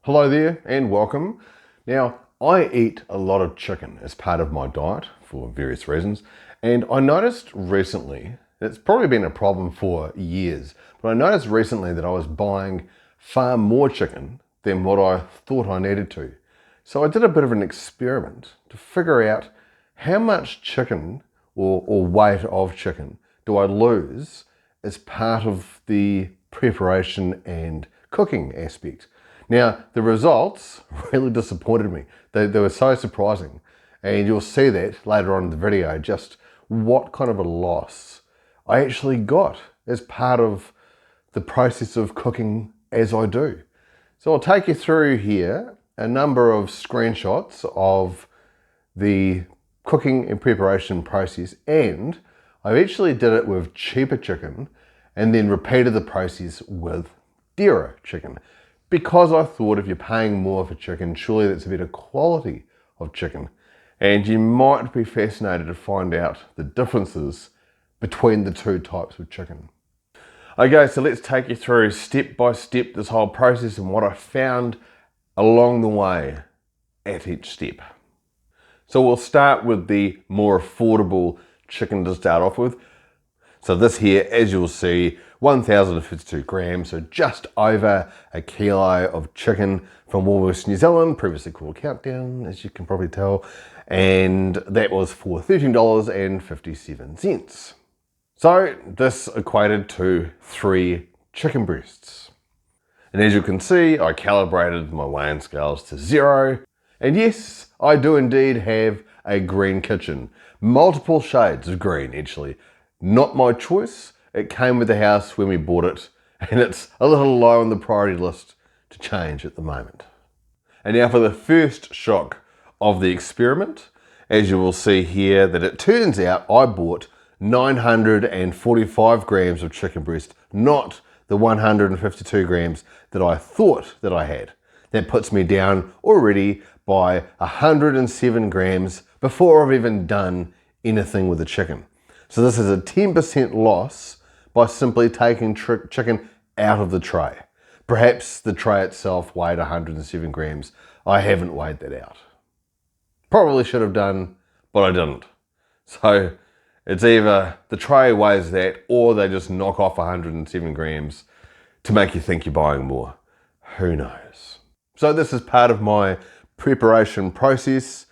Hello there and welcome. Now, I eat a lot of chicken as part of my diet for various reasons, and I noticed recently, it's probably been a problem for years, but I noticed recently that I was buying far more chicken than what I thought I needed to. So I did a bit of an experiment to figure out how much chicken or weight of chicken do I lose as part of the preparation and cooking aspect. Now, the results really disappointed me. They were so surprising. And you'll see that later on in the video, just what kind of a loss I actually got as part of the process of cooking as I do. So I'll take you through here a number of screenshots of the cooking and preparation process, and I actually did it with cheaper chicken and then repeated the process with dearer chicken. Because I thought if you're paying more for chicken, surely that's a better quality of chicken. And you might be fascinated to find out the differences between the two types of chicken. Okay, so let's take you through step by step this whole process and what I found along the way at each step. So we'll start with the more affordable chicken to start off with. So this here, as you'll see, 1,052 grams, so just over a kilo of chicken from Woolworths New Zealand, previously called Countdown, as you can probably tell, and that was for $13.57. So this equated to 3 chicken breasts. And as you can see, I calibrated my weighing scales to 0, and yes, I do indeed have a green kitchen. Multiple shades of green, actually. Not my choice. It came with the house when we bought it, and it's a little low on the priority list to change at the moment. And now for the first shock of the experiment. As you will see here, that it turns out I bought 945 grams of chicken breast, not the 152 grams that I thought that I had. That puts me down already by 107 grams before I've even done anything with the chicken. So this is a 10% loss by simply taking chicken out of the tray. Perhaps the tray itself weighed 107 grams. I haven't weighed that out. Probably should have done, but I didn't. So it's either the tray weighs that or they just knock off 107 grams to make you think you're buying more. Who knows? So this is part of my preparation process,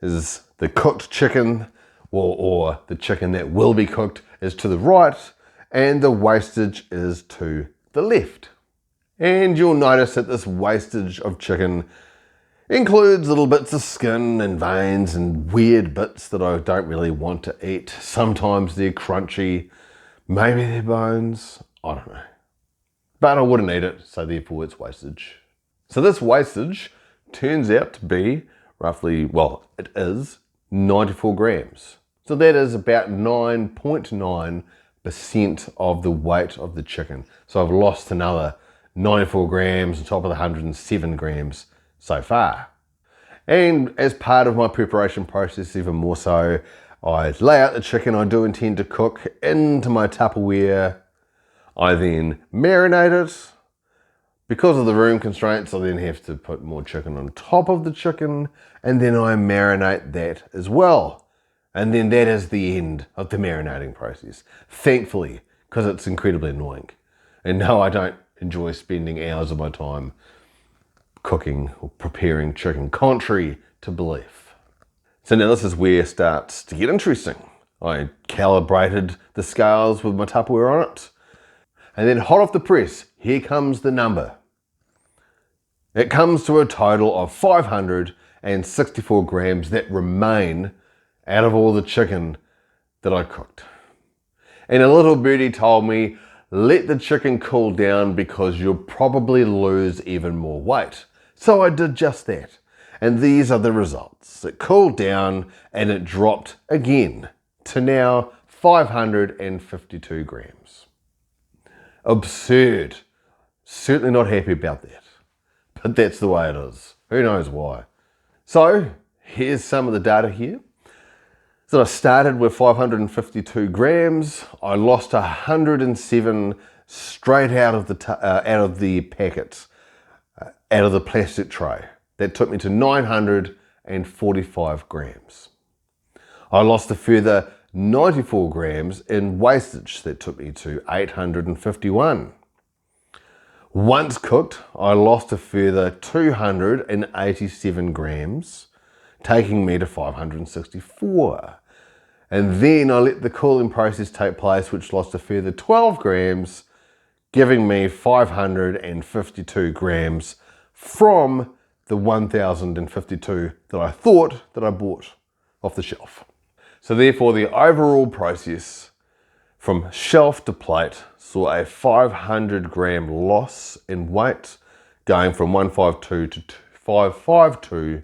is the cooked chicken or the chicken that will be cooked is to the right and the wastage is to the left. And you'll notice that this wastage of chicken includes little bits of skin and veins and weird bits that I don't really want to eat. Sometimes they're crunchy, maybe they're bones, I don't know. But I wouldn't eat it, so therefore it's wastage. So this wastage turns out to be roughly, well, it is 94 grams. So that is about 9.9% of the weight of the chicken. So I've lost another 94 grams on top of the 107 grams so far. And as part of my preparation process, even more so, I lay out the chicken I do intend to cook into my Tupperware. I then marinate it. Because of the room constraints, I then have to put more chicken on top of the chicken, and then I marinate that as well. And then that is the end of the marinating process. Thankfully, because it's incredibly annoying. And no, I don't enjoy spending hours of my time cooking or preparing chicken, contrary to belief. So now this is where it starts to get interesting. I calibrated the scales with my Tupperware on it. And then hot off the press, here comes the number. It comes to a total of 564 grams that remain out of all the chicken that I cooked. And a little birdie told me, let the chicken cool down because you'll probably lose even more weight. So I did just that. And these are the results. It cooled down and it dropped again to now 552 grams. Absurd. Certainly not happy about that. But that's the way it is. Who knows why? So here's some of the data here. So I started with 552 grams. I lost 107 straight out of the packets. out of the plastic tray. That took me to 945 grams. I lost a further 94 grams in wastage. That took me to 851. Once cooked, I lost a further 287 grams, taking me to 564. And then I let the cooling process take place, which lost a further 12 grams, giving me 552 grams from the 1,052 that I thought that I bought off the shelf. So therefore the overall process from shelf to plate saw a 500 gram loss in weight, going from 152 to 552.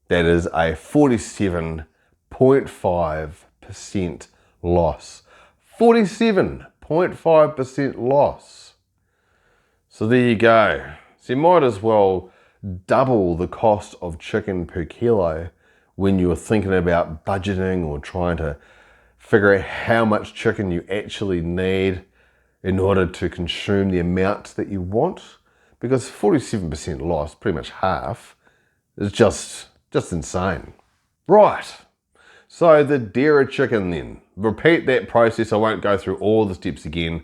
That is a 47.5% loss. 47.5% loss. So there you go. So you might as well double the cost of chicken per kilo when you're thinking about budgeting or trying to figure out how much chicken you actually need in order to consume the amount that you want. Because 47% loss, pretty much half, is just insane. Right, so the Dera chicken then. Repeat that process. I won't go through all the steps again,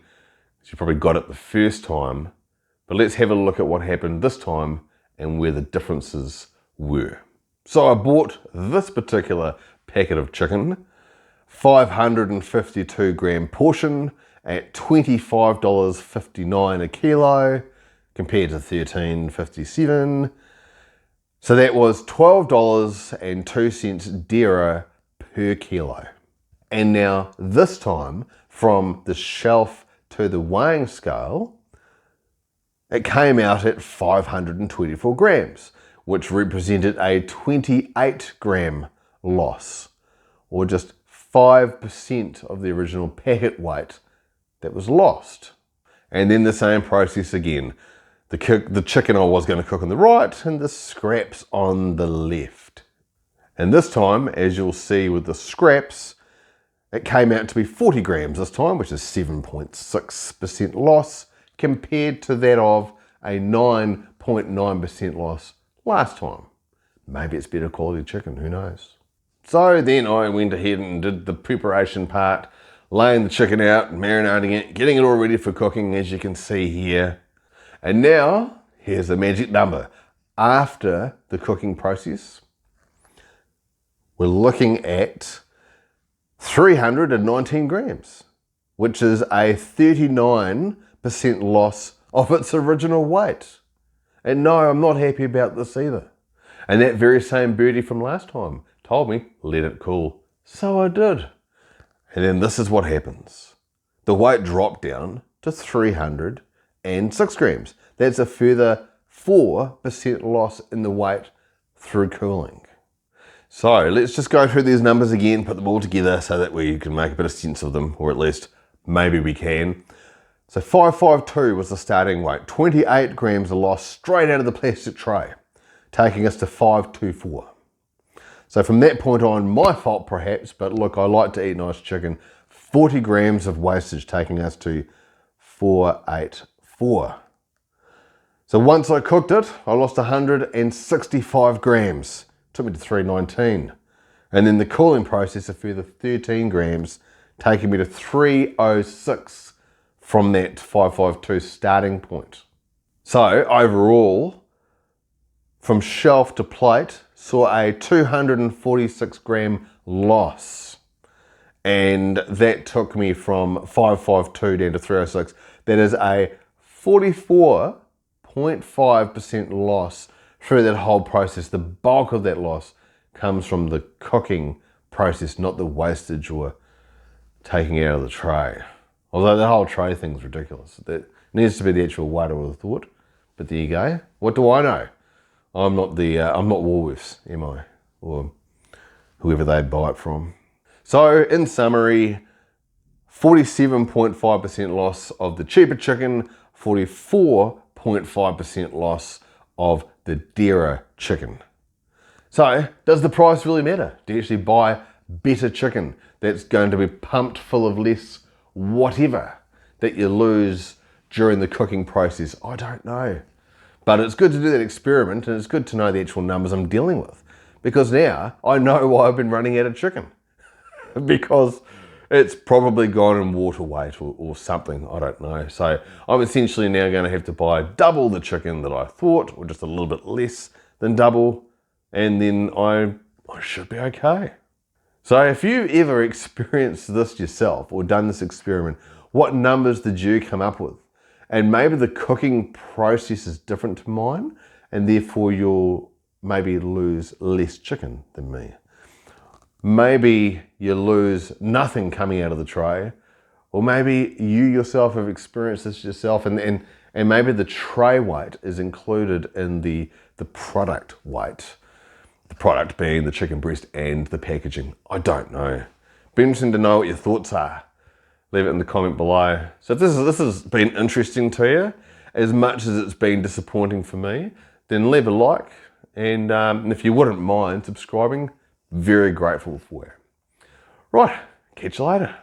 because you probably got it the first time. But let's have a look at what happened this time and where the differences were. So I bought this particular packet of chicken, 552 gram portion at $25.59 a kilo compared to $13.57. So that was $12.02 dearer per kilo. And now this time from the shelf to the weighing scale, it came out at 524 grams, which represented a 28 gram loss, or just 5% of the original packet weight that was lost. And then the same process again. The chicken I was going to cook on the right and the scraps on the left. And this time, as you'll see with the scraps, it came out to be 40 grams this time, which is 7.6% loss, compared to that of a 9.9% loss last time. Maybe it's better quality chicken, who knows? So then I went ahead and did the preparation part, laying the chicken out, marinating it, getting it all ready for cooking, as you can see here. And now, here's the magic number. After the cooking process, we're looking at 319 grams, which is a 39% loss of its original weight. And no, I'm not happy about this either. And that very same birdie from last time told me, let it cool. So I did. And then this is what happens. The weight dropped down to 306 grams. That's a further 4% loss in the weight through cooling. So let's just go through these numbers again, put them all together so that we can make a bit of sense of them, or at least maybe we can. So 552 was the starting weight, 28 grams of loss straight out of the plastic tray, taking us to 524. So from that point on, my fault perhaps, but look, I like to eat nice chicken, 40 grams of wastage taking us to 484. So once I cooked it, I lost 165 grams. Took me to 319. And then the cooling process, a further 13 grams, taking me to 306 from that 552 starting point. So overall, from shelf to plate, saw a 246 gram loss. And that took me from 552 down to 306. That is a 44.5% loss through that whole process. The bulk of that loss comes from the cooking process, not the wastage or taking out of the tray. Although the whole tray thing's ridiculous. That needs to be the actual weight, I would have thought. But there you go. What do I know? I'm not Woolworths, am I? Or whoever they buy it from. So in summary, 47.5% loss of the cheaper chicken, 44.5% loss of the dearer chicken. So, does the price really matter? Do you actually buy better chicken that's going to be pumped full of less whatever that you lose during the cooking process? I don't know. But it's good to do that experiment, and it's good to know the actual numbers I'm dealing with, because now I know why I've been running out of chicken. Because it's probably gone in water weight or something, I don't know. So I'm essentially now going to have to buy double the chicken that I thought, or just a little bit less than double, and then I should be okay. So if you ever experienced this yourself or done this experiment, what numbers did you come up with? And maybe the cooking process is different to mine, and therefore you'll maybe lose less chicken than me. Maybe you lose nothing coming out of the tray, or maybe you yourself have experienced this yourself, and maybe the tray weight is included in the product weight. The product being the chicken breast and the packaging. I don't know. Be interesting to know what your thoughts are. Leave it in the comment below. So if this has been interesting to you, as much as it's been disappointing for me, then leave a like, and if you wouldn't mind subscribing, very grateful for you. Right, catch you later.